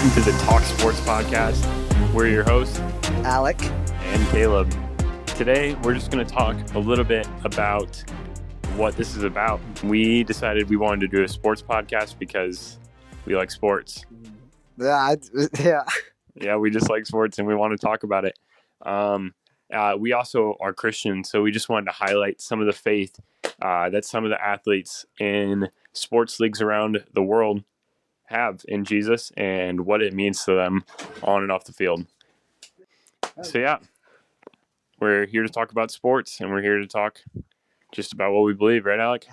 Welcome to the Talk Sports Podcast. We're your hosts, Alec and Caleb. Today, we're just going to talk a little bit about what this is about. We decided we wanted to do a sports podcast because we like sports. Yeah. Yeah, we just like sports and we want to talk about it. We also are Christians, so we just wanted to highlight some of the faith that some of the athletes in sports leagues around the world have in Jesus and what it means to them on and off the field. So yeah, we're here to talk about sports and we're here to talk just about what we believe, right, Alec?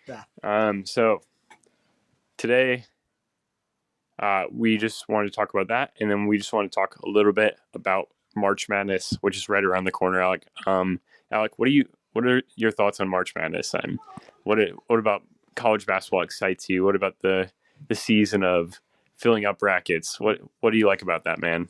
Yeah. So today we just wanted to talk about that, and then we just want to talk a little bit about March Madness, which is right around the corner, Alec. Alec, what are your thoughts on March Madness? And what about college basketball excites you? What about the season of filling up brackets? What do you like about that, man?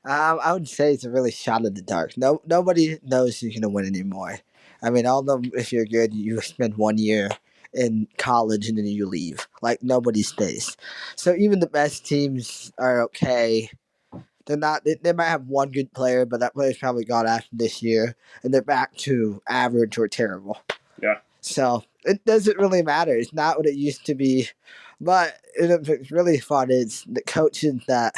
I would say it's a really shot in the dark. Nobody knows who's gonna win anymore. I mean, although if you're good, you spend 1 year in college and then you leave. Like nobody stays. So even the best teams are okay. They're not. They might have one good player, but that player's probably gone after this year, and they're back to average or terrible. Yeah. So it doesn't really matter. It's not what it used to be. But it's really fun is the coaches that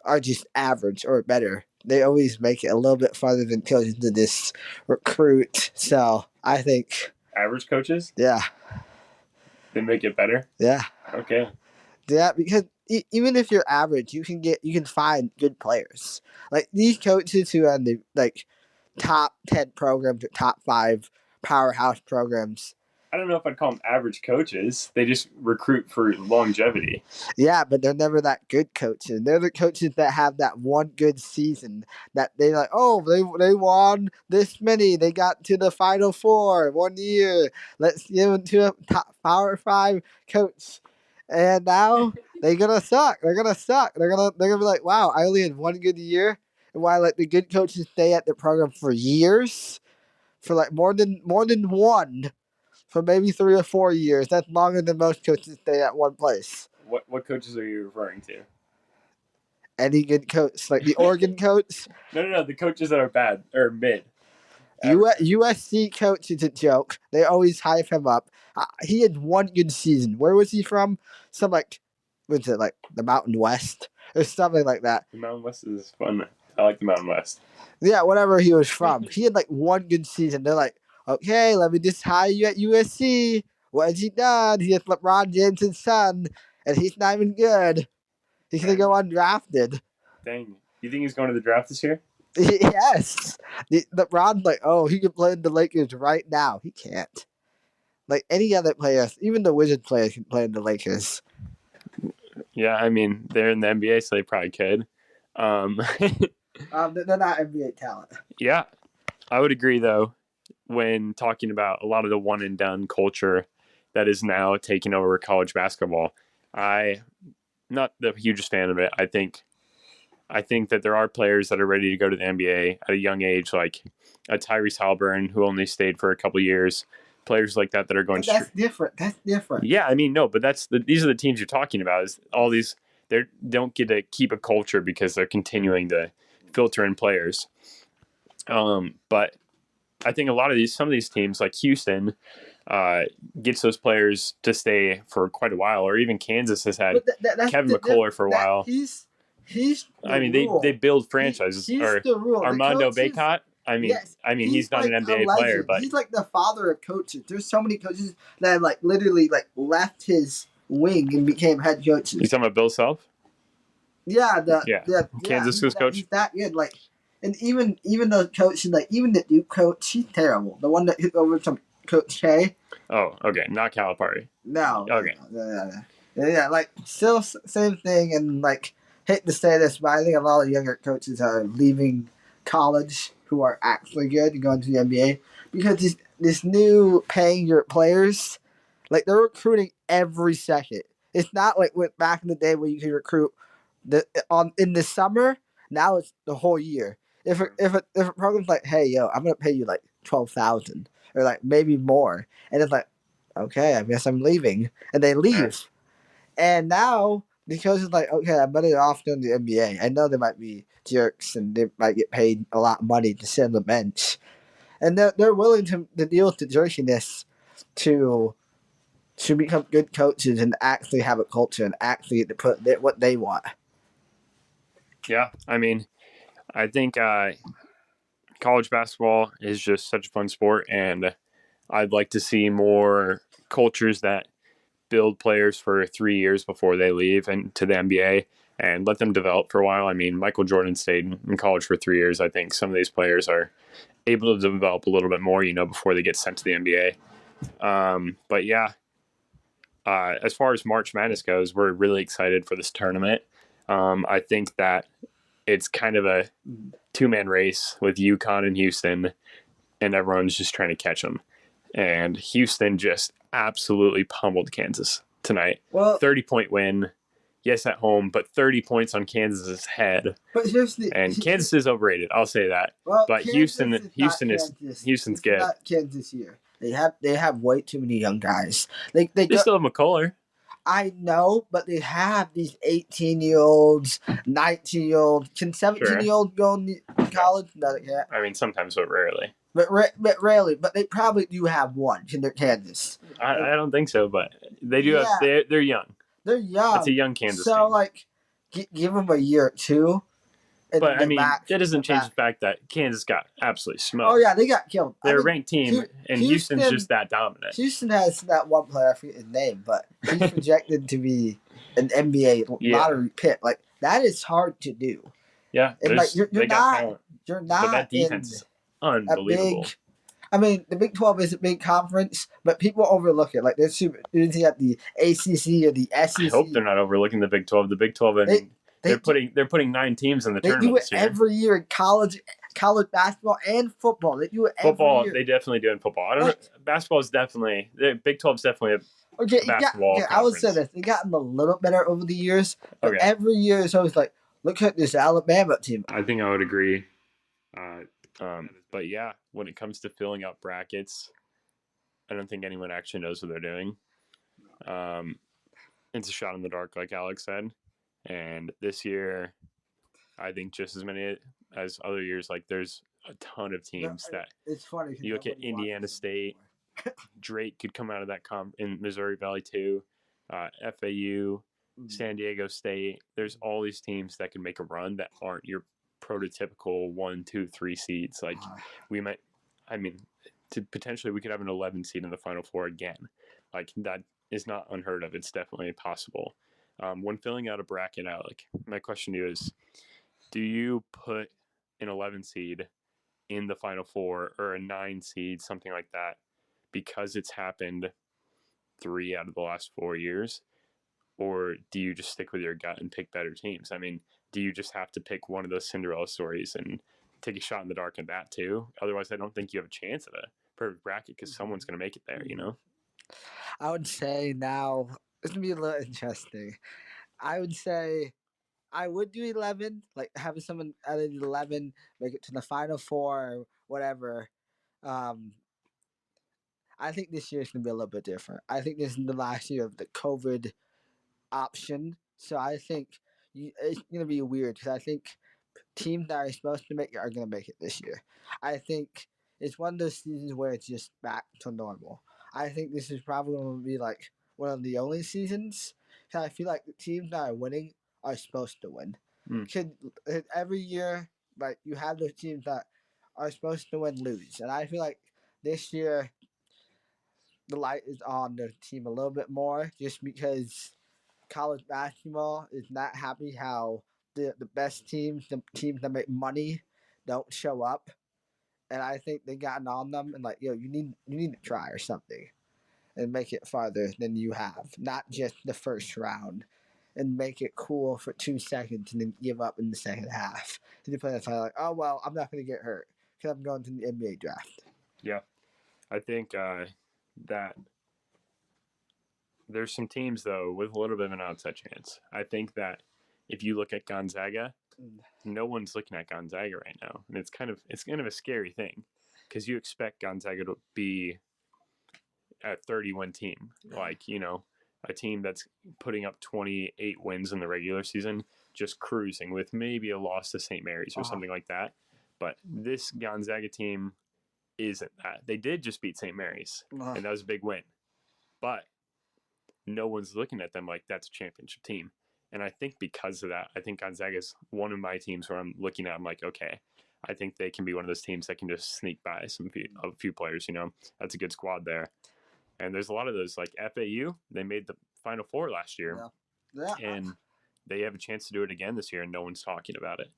are just average or better. They always make it a little bit farther than coaches to this recruit. So I think Average coaches? Yeah. They make it better? Yeah. Okay. Yeah, because even if you're average, you can find good players. Like these coaches who are in the top 10 programs or top 5 powerhouse programs. I don't know if I'd call them average coaches. They just recruit for longevity. Yeah, but they're never that good coaches. They're the coaches that have that one good season that they they won this many. They got to the Final Four 1 year. Let's give them to a top Power 5 coach. And now they're gonna suck. They're gonna suck. They're gonna be like, wow, I only had 1 good year. And why the good coaches stay at the program for years, for more than one. For maybe 3 or 4 years. That's longer than most coaches stay at one place. What coaches are you referring to? Any good coach, like the Oregon coach? No. The coaches that are bad or mid. USC coach is a joke. They always hype him up. He had 1 good season. Where was he from? What's it, like the Mountain West or something like that? The Mountain West is fun. I like the Mountain West. Yeah, whatever he was from. He had 1 good season. They're like, okay, let me just hire you at USC. What has he done? He has LeBron James' son, and he's not even good. He's going to go undrafted. Dang. You think he's going to the draft this year? Yes. LeBron's he can play in the Lakers right now. He can't. Like any other player, even the Wizards player can play in the Lakers. Yeah, I mean, they're in the NBA, so they probably could. They're not NBA talent. Yeah, I would agree, though, when talking about a lot of the one-and-done culture that is now taking over college basketball. I'm not the hugest fan of it. I think that there are players that are ready to go to the NBA at a young age, like a Tyrese Haliburton, who only stayed for a couple of years. Players like that are going. That's different. That's different. Yeah, I mean, no, but these are the teams you're talking about. Is all these they don't get to keep a culture because they're continuing to filter in players. But I think some of these teams like Houston gets those players to stay for quite a while, or even Kansas has had Kevin McCullough for a while. He's they build franchises. Or the rule. Armando Bacot. He's not an NBA player, but he's like the father of coaches. There's so many coaches that have literally left his wing and became head coaches. You talking about Bill Self? Yeah, Kansas coach. He's that good. And even those coaches, even the Duke coach, he's terrible. The one that took over from Coach K. Oh, okay, not Calipari. No. Okay. Yeah, still same thing, and hate to say this, but I think a lot of younger coaches are leaving college who are actually good and going to the NBA because this new paying your players, they're recruiting every second. It's not like back in the day where you could recruit in the summer. Now it's the whole year. If a program's like, hey yo, I'm gonna pay you $12,000 or maybe more, and it's okay, I guess I'm leaving, and they leave, and now the coach is like, okay, I'm better off doing the NBA. I know they might be jerks and they might get paid a lot of money to sit on the bench, and they're willing to deal with the jerkiness to become good coaches and actually have a culture and actually to put what they want. Yeah, I mean, I think college basketball is just such a fun sport, and I'd like to see more cultures that build players for 3 years before they leave and to the NBA and let them develop for a while. I mean, Michael Jordan stayed in college for 3 years. I think some of these players are able to develop a little bit more, before they get sent to the NBA. But yeah, as far as March Madness goes, we're really excited for this tournament. I think that it's kind of a two-man race with UConn and Houston, and everyone's just trying to catch them. And Houston just absolutely pummeled Kansas tonight. Well, 30-point win. Yes, at home, but 30 points on Kansas's head. But Kansas is overrated. I'll say that. Well, but Houston's good. Not Kansas here. They have way too many young guys. They still have McCullough. I know, but they have these 18-year-olds, 19-year-olds. Can 17-year-olds go in college? No, they can't. I mean, sometimes, but rarely. But rarely. But they probably do have one in their Kansas. I don't think so, but they do have. They're young. They're young. It's a young Kansas team. Like, give them a year or two. But I mean, that doesn't change the fact that Kansas got absolutely smoked. Oh yeah, they got killed. They're a ranked team, and Houston's just that dominant. Houston has that one player, I forget his name, but he's projected to be an NBA lottery pick. Like that is hard to do. Yeah, and like you're not. But that defense is unbelievable. The Big 12 is a big conference, but people overlook it. Like they're super. You at the ACC or the SEC. I hope they're not overlooking the Big 12. The Big 12 and they're putting 9 teams in the tournament. They do it every year in college basketball and football. They do it football, every year. They definitely do in football. I don't know. Basketball is definitely Big 12 is definitely a basketball. I would say this. They've gotten a little better over the years, but every year it's always like, look at this Alabama team. I think I would agree. But yeah, when it comes to filling out brackets, I don't think anyone actually knows what they're doing. It's a shot in the dark, like Alex said. And this year, I think just as many as other years, like there's a ton of teams that it's funny. You look at Indiana State, Drake could come out of that in Missouri Valley too, FAU, San Diego State. There's all these teams that can make a run that aren't your prototypical 1, 2, 3 seeds. Like we could have an 11 seed in the Final Four again. Like that is not unheard of. It's definitely possible. When filling out a bracket, Alec, my question to you is, do you put an 11 seed in the Final Four or a 9 seed, something like that, because it's happened 3 out of the last 4 years? Or do you just stick with your gut and pick better teams? I mean, do you just have to pick one of those Cinderella stories and take a shot in the dark at that too? Otherwise, I don't think you have a chance at a perfect bracket because someone's going to make it there, I would say now, it's going to be a little interesting. I would say I would do 11, like having someone out of 11 make it to the Final Four or whatever. I think this year is going to be a little bit different. I think this is the last year of the COVID option. So I think it's going to be weird because I think teams that are supposed to make it are going to make it this year. I think it's one of those seasons where it's just back to normal. I think this is probably going to be like one of the only seasons because I feel like the teams that are winning are supposed to win. Every year, like you have those teams that are supposed to win lose, and I feel like this year the light is on the team a little bit more just because college basketball is not happy how the best teams, the teams that make money, don't show up, and I think they gotten on them and like, yo, you need to try or something, and make it farther than you have, not just the first round, and make it cool for 2 seconds and then give up in the second half. And you play that like, oh well, I'm not going to get hurt because I'm going to the NBA draft. Yeah, I think that there's some teams though with a little bit of an outside chance. I think that if you look at Gonzaga, no one's looking at Gonzaga right now, and it's kind of a scary thing because you expect Gonzaga to be a 30-win team, like a team that's putting up 28 wins in the regular season, just cruising with maybe a loss to St. Mary's or something like that. But this Gonzaga team isn't that. They did just beat St. Mary's, and that was a big win. But no one's looking at them like that's a championship team. And I think because of that, I think Gonzaga is one of my teams where I'm looking at, I'm like, okay, I think they can be one of those teams that can just sneak by a few players, That's a good squad there. And there's a lot of those, like FAU, they made the Final Four last year. Yeah. And they have a chance to do it again this year, and no one's talking about it.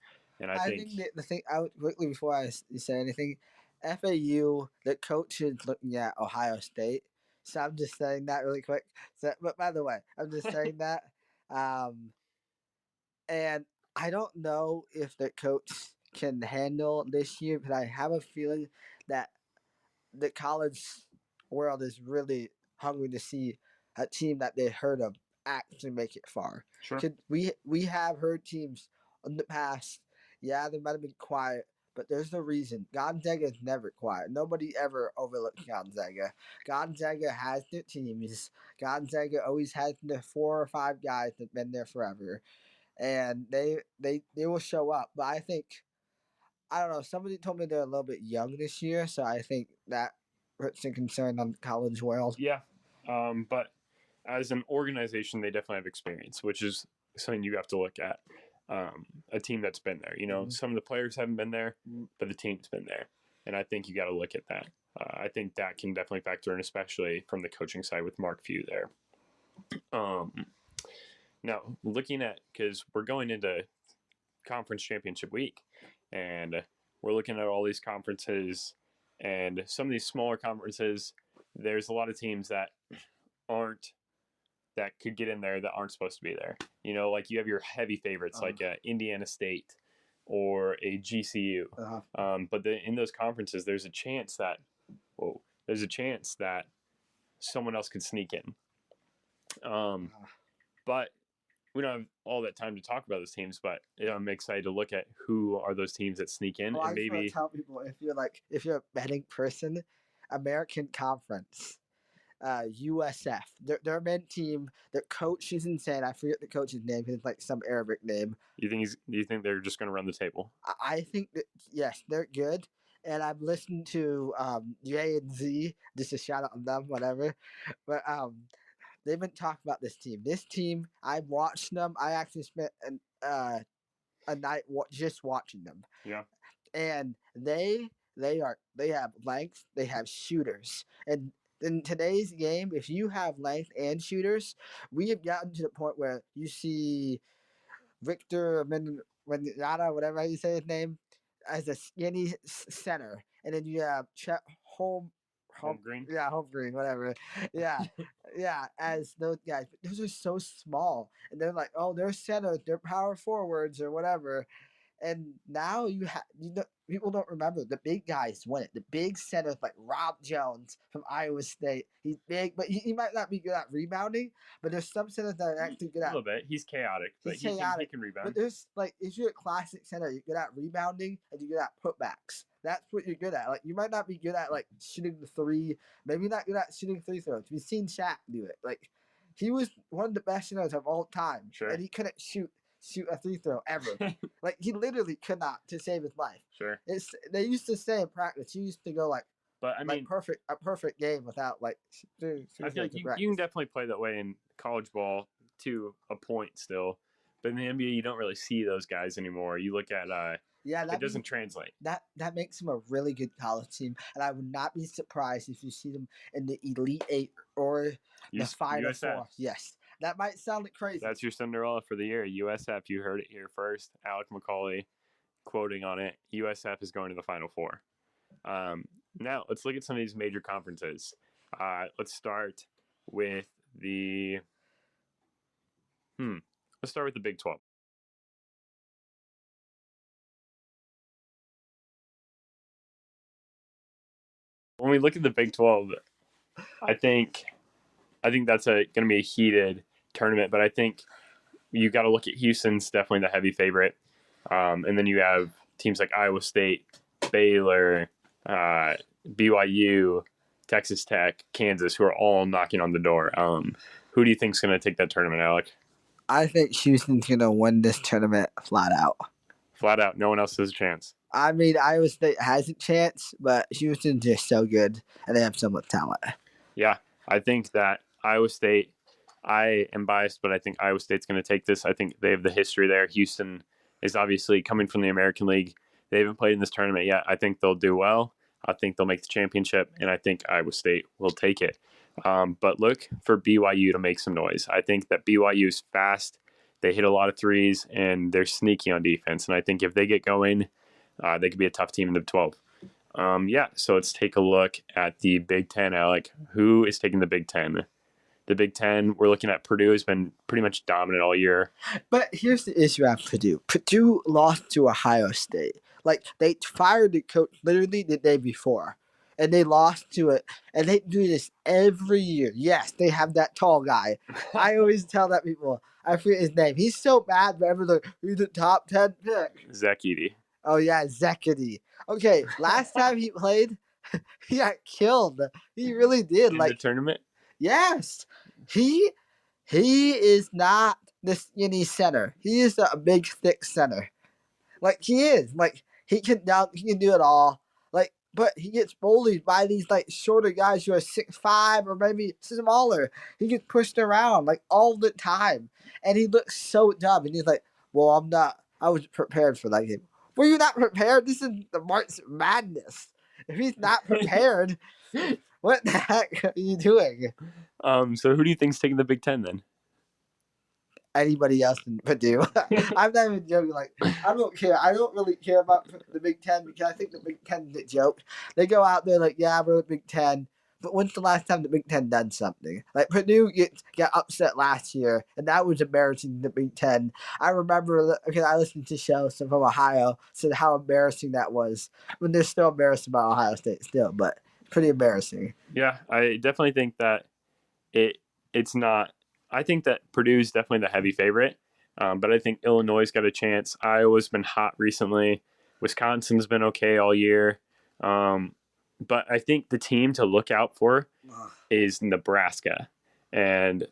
And I think the thing, quickly before I say anything, FAU, the coach is looking at Ohio State. So I'm just saying that really quick. So, but by the way, I'm just saying that. And I don't know if the coach can handle this year, but I have a feeling that the college world is really hungry to see a team that they heard of actually make it far. Sure. We have heard teams in the past, yeah, they might have been quiet, but there's no reason. Gonzaga is never quiet. Nobody ever overlooks Gonzaga. Gonzaga has their teams. Gonzaga always has the 4 or 5 guys that've been there forever. And they will show up. But I think, I don't know, somebody told me they're a little bit young this year, so I think that puts a concern on the college world. Yeah. But as an organization, they definitely have experience, which is something you have to look at. A team that's been there. Some of the players haven't been there, but the team's been there. And I think you got to look at that. I think that can definitely factor in, especially from the coaching side with Mark Few there. Now, looking at, because we're going into conference championship week, and we're looking at all these conferences, and some of these smaller conferences, there's a lot of teams that could get in there that aren't supposed to be there. Like you have your heavy favorites like Indiana State or a GCU. But in those conferences, there's a chance that someone else could sneak in. But we don't have all that time to talk about those teams, but I'm excited to look at who are those teams that sneak in. And maybe I just tell people, if you're a betting person, American Conference, USF, their main team, their coach is insane. I forget the coach's name. It's like some Arabic name. Do you think they're just going to run the table? I think that, yes, they're good. And I've listened to J and Z, just a shout out on them, whatever. But they've been talking about this team. This team, I've watched them. I actually spent a night just watching them. Yeah. And they have length, they have shooters. And in today's game, if you have length and shooters, we have gotten to the point where you see Victor Wembanyama, whatever you say his name, as a skinny center. And then you have Chet Holmgren. Yeah, Holmgren, whatever. Yeah, yeah, as those guys. But those are so small. And they're like, oh, they're centers, they're power forwards or whatever. And now people don't remember the big guys win it. The big centers like Rob Jones from Iowa State. He's big, but he might not be good at rebounding. But there's some centers that are actually good at. A little bit. He's chaotic, but he can rebound. But there's if you're a classic center, you're good at rebounding and you're good at putbacks. That's what you're good at. Like you might not be good at shooting the three. Maybe not good at shooting free throws. We've seen Shaq do it. Like he was one of the best centers of all time, sure. And he couldn't shoot a free throw ever. Like he literally could not to save his life. Sure. They used to say in practice, he used to go a perfect game without I feel like you can definitely play that way in college ball to a point still, but in the NBA you don't really see those guys anymore. You look at it doesn't translate. That makes him a really good college team, and I would not be surprised if you see them in the Elite Eight or the Final Four. Yes. That might sound crazy. That's your Cinderella for the year. USF, you heard it here first. Alec McCauley quoting on it. USF is going to the Final Four. Now, let's look at some of these major conferences. Let's start with the Big 12. When we look at the Big 12, I think that's going to be a heated tournament, but I think you got to look at Houston's definitely the heavy favorite. And then you have teams like Iowa State, Baylor, BYU, Texas Tech, Kansas, who are all knocking on the door. Who do you think's going to take that tournament, Alec? I think Houston's gonna win this tournament flat out. Flat out, no one else has a chance. I mean, Iowa State has a chance, but Houston's just so good, and they have so much talent. Yeah, I think that Iowa State, I am biased, but I think Iowa State's going to take this. I think they have the history there. Houston is obviously coming from the American League. They haven't played in this tournament yet. I think they'll do well. I think they'll make the championship, and I think Iowa State will take it. But look for BYU to make some noise. I think that BYU is fast. They hit a lot of threes, and they're sneaky on defense. And I think if they get going, they could be a tough team in the 12. So let's take a look at the Big Ten, Alec. Who is taking the Big Ten? The Big Ten, we're looking at Purdue has been pretty much dominant all year. But here's the issue at Purdue. Purdue lost to Ohio State. Like, they fired the coach literally the day before, and they lost to it. And they do this every year. Yes, they have that tall guy. I always tell that people, I forget his name. He's so bad, but everyone's like, he's a top 10 pick. Zach Edey. Oh, yeah, Zekity. Okay, last time he played, he got killed. He really did. In like the tournament? Yes. He is not the skinny center. He is a big, thick center. Like, he is. Like, he can dunk. He can do it all. Like, but he gets bullied by these, like, shorter guys who are 6'5" or maybe smaller. He gets pushed around, like, all the time. And he looks so dumb. And he's like, well, I was prepared for that game. Were you not prepared? This is the March Madness. If he's not prepared, what the heck are you doing? So who do you think's taking the Big Ten then? Anybody else in Purdue. I'm not even joking. Like, I don't care. I don't really care about the Big Ten because I think the Big Ten's a joke. They go out there like, yeah, we're the Big Ten. But when's the last time the Big Ten done something? Like, Purdue got upset last year, and that was embarrassing, the Big Ten. I remember, because I listened to shows from Ohio, said how embarrassing that was. When they're still embarrassed about Ohio State still, but pretty embarrassing. Yeah, I definitely think that it's not. I think that Purdue's definitely the heavy favorite, but I think Illinois' got a chance. Iowa's been hot recently. Wisconsin's been okay all year. But I think the team to look out for is Nebraska. And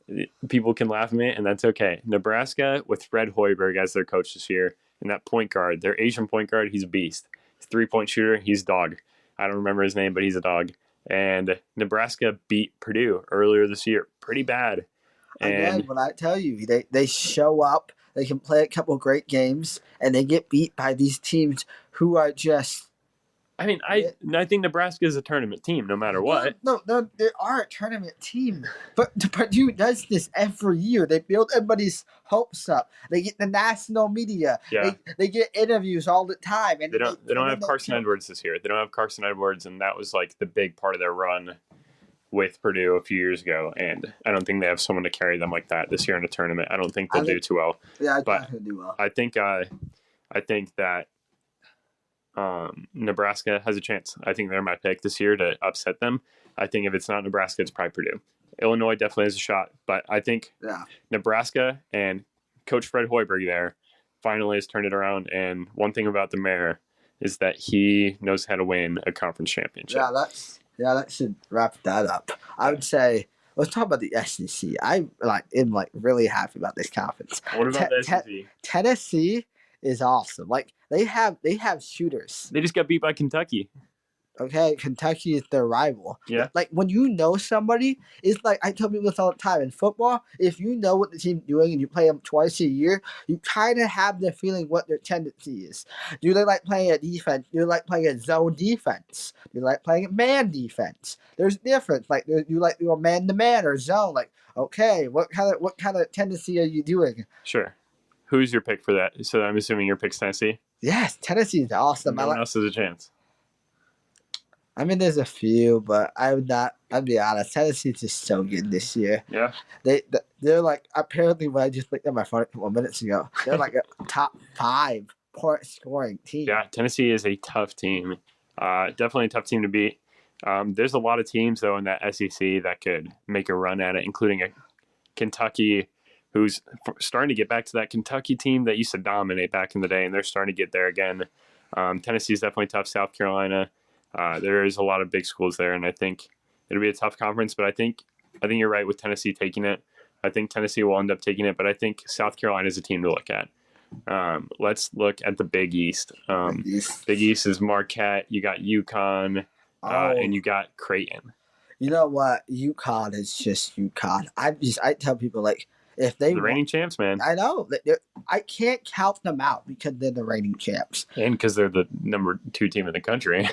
people can laugh at me, and that's okay. Nebraska with Fred Hoiberg as their coach this year, and that point guard, their Asian point guard, he's a beast. He's a three-point shooter, he's a dog. I don't remember his name, but he's a dog. And Nebraska beat Purdue earlier this year. Pretty bad. Again, when I tell you, they show up, they can play a couple great games, and they get beat by these teams who are just... I mean, I think Nebraska is a tournament team, no matter what. No, they are a tournament team. But Purdue does this every year. They build everybody's hopes up. They get the national media. Yeah. They get interviews all the time. And they don't have Carson Edwards this year. They don't have Carson Edwards, and that was like the big part of their run with Purdue a few years ago. And I don't think they have someone to carry them like that this year in a tournament. I don't think they'll do too well. Yeah, I but think they'll do well. I think that Nebraska has a chance. I think they're my pick this year to upset them. I think if it's not Nebraska, it's probably Purdue. Illinois definitely has a shot, but I think Nebraska and Coach Fred Hoiberg there finally has turned it around. And one thing about the mayor is that he knows how to win a conference championship. That should wrap that up. I would say, let's talk about the SEC. I am really happy about this conference. What about the SEC? Tennessee is awesome. Like, they have shooters. They just got beat by Kentucky. Okay, Kentucky is their rival. Yeah. Like, when you know somebody, it's like, I tell people this all the time. In football, if you know what the team's doing and you play them twice a year, you kind of have the feeling what their tendency is. Do they like playing a defense? Do they like playing a zone defense? Do they like playing a man defense? There's a difference. Like, you like your man-to-man or zone. Like, okay, what kind of tendency are you doing? Sure. Who's your pick for that? So I'm assuming your pick's Tennessee? Yes, Tennessee is awesome. No one else has a chance. I mean, there's a few, but I'd be honest. Tennessee's just so good this year. Yeah. They're like, apparently when I just looked at my phone a couple minutes ago, they're like a top 5 point scoring team. Yeah, Tennessee is a tough team. Definitely a tough team to beat. There's a lot of teams, though, in that SEC that could make a run at it, including a Kentucky, who's starting to get back to that Kentucky team that used to dominate back in the day, and they're starting to get there again. Tennessee's definitely tough. South Carolina. There is a lot of big schools there, and I think it'll be a tough conference, but I think you're right with Tennessee taking it. I think Tennessee will end up taking it, but I think South Carolina is a team to look at. Let's look at the Big East. Big East is Marquette. You got UConn, and you got Creighton. You know what? UConn is just UConn. I tell people, like, if they The reigning champs, man. I know. I can't count them out because they're the reigning champs. And because they're the number 2 team in the country.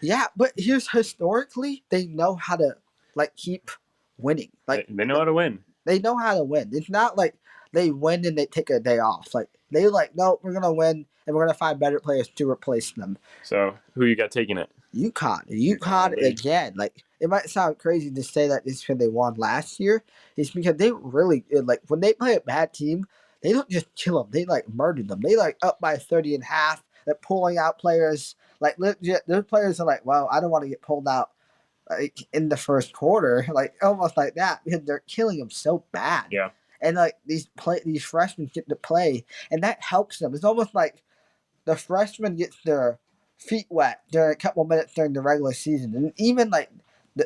Yeah, but here's historically, they know how to, like, keep winning. Like they know how to win. They know how to win. It's not like they win and they take a day off. Like, they like, no, we're going to win and we're going to find better players to replace them. So, who you got taking it? UConn again. Like, it might sound crazy to say that it's because they won last year. It's because they really, like, when they play a bad team, they don't just kill them. They, like, murder them. They, like, up by 30 and a half. They're pulling out players. Like, legit, their players are like, well, I don't want to get pulled out, like, in the first quarter. Like, almost like that, because they're killing them so bad. Yeah. And, like, these freshmen get to play, and that helps them. It's almost like the freshmen get their feet wet during a couple minutes during the regular season. And even, like,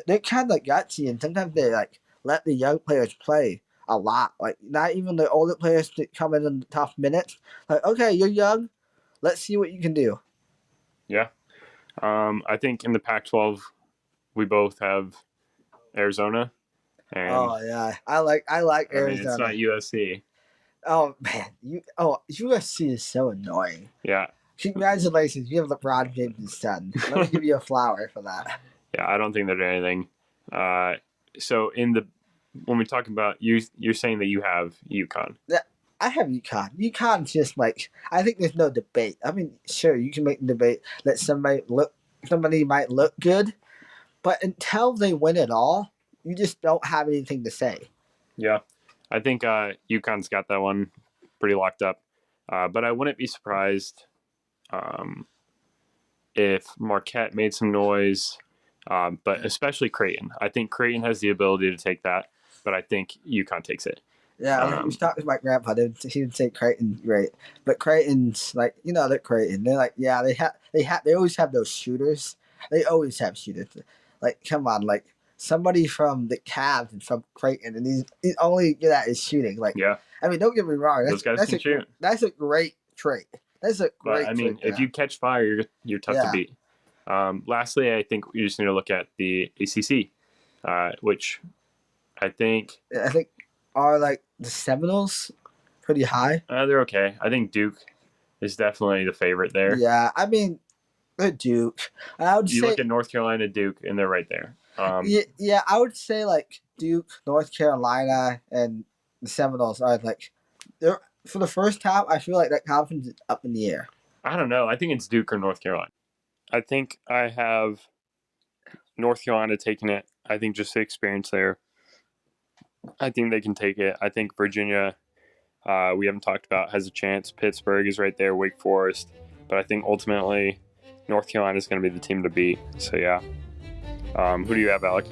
they're kind of gutsy, and sometimes they, like, let the young players play a lot. Like, not even the older players that come in the tough minutes. Like, okay, you're young. Let's see what you can do. Yeah. I think in the Pac-12, we both have Arizona. And, oh, yeah. I like Arizona. It's not USC. Oh, man. USC is so annoying. Yeah. Congratulations. You have LeBron James' son. Let me give you a flower for that. Yeah, I don't think they're doing anything. So when we talk about you're saying that you have UConn. Yeah, I have UConn. UConn's just like, I think there's no debate. I mean, sure, you can make the debate that somebody might look good, but until they win it all, you just don't have anything to say. Yeah, I think UConn's got that one pretty locked up, but I wouldn't be surprised if Marquette made some noise. But especially Creighton. I think Creighton has the ability to take that, but I think UConn takes it. Yeah, we talked to my grandpa. He would say Creighton, great, but Creighton's like, they're Creighton. They're like, yeah, they always have those shooters. They always have shooters. Like, come on, like somebody from the Cavs and from Creighton, and he's only good at his shooting. Like, yeah, I mean, don't get me wrong. Those guys can shoot. That's a great trait. That's a great. But I mean, if you catch fire, you're tough to beat. Lastly, I think we just need to look at the ACC, which I think are like the Seminoles pretty high. They're okay. I think Duke is definitely the favorite there. Yeah, I mean, they're Duke. I would say look at North Carolina, Duke, and they're right there. Yeah, I would say like Duke, North Carolina, and the Seminoles are like, they're for the first time. I feel like that conference is up in the air. I don't know. I think it's Duke or North Carolina. I think I have North Carolina taking it. I think just the experience there. I think they can take it. I think Virginia, we haven't talked about, has a chance. Pittsburgh is right there, Wake Forest. But I think ultimately North Carolina is going to be the team to beat. So, yeah. Who do you have, Alec?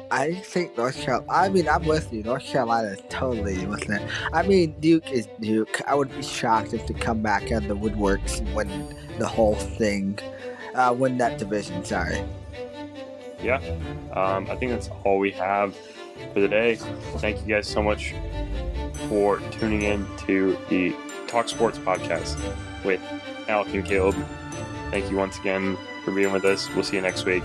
I think North Carolina. I mean, I'm with you. North Carolina is totally with it. I mean, Duke is Duke. I would be shocked if they come back out of the woodworks and win the whole thing. Win that division, sorry. Yeah. I think that's all we have for the day. Thank you guys so much for tuning in to the Talk Sports podcast with Alec and Caleb. Thank you once again for being with us. We'll see you next week.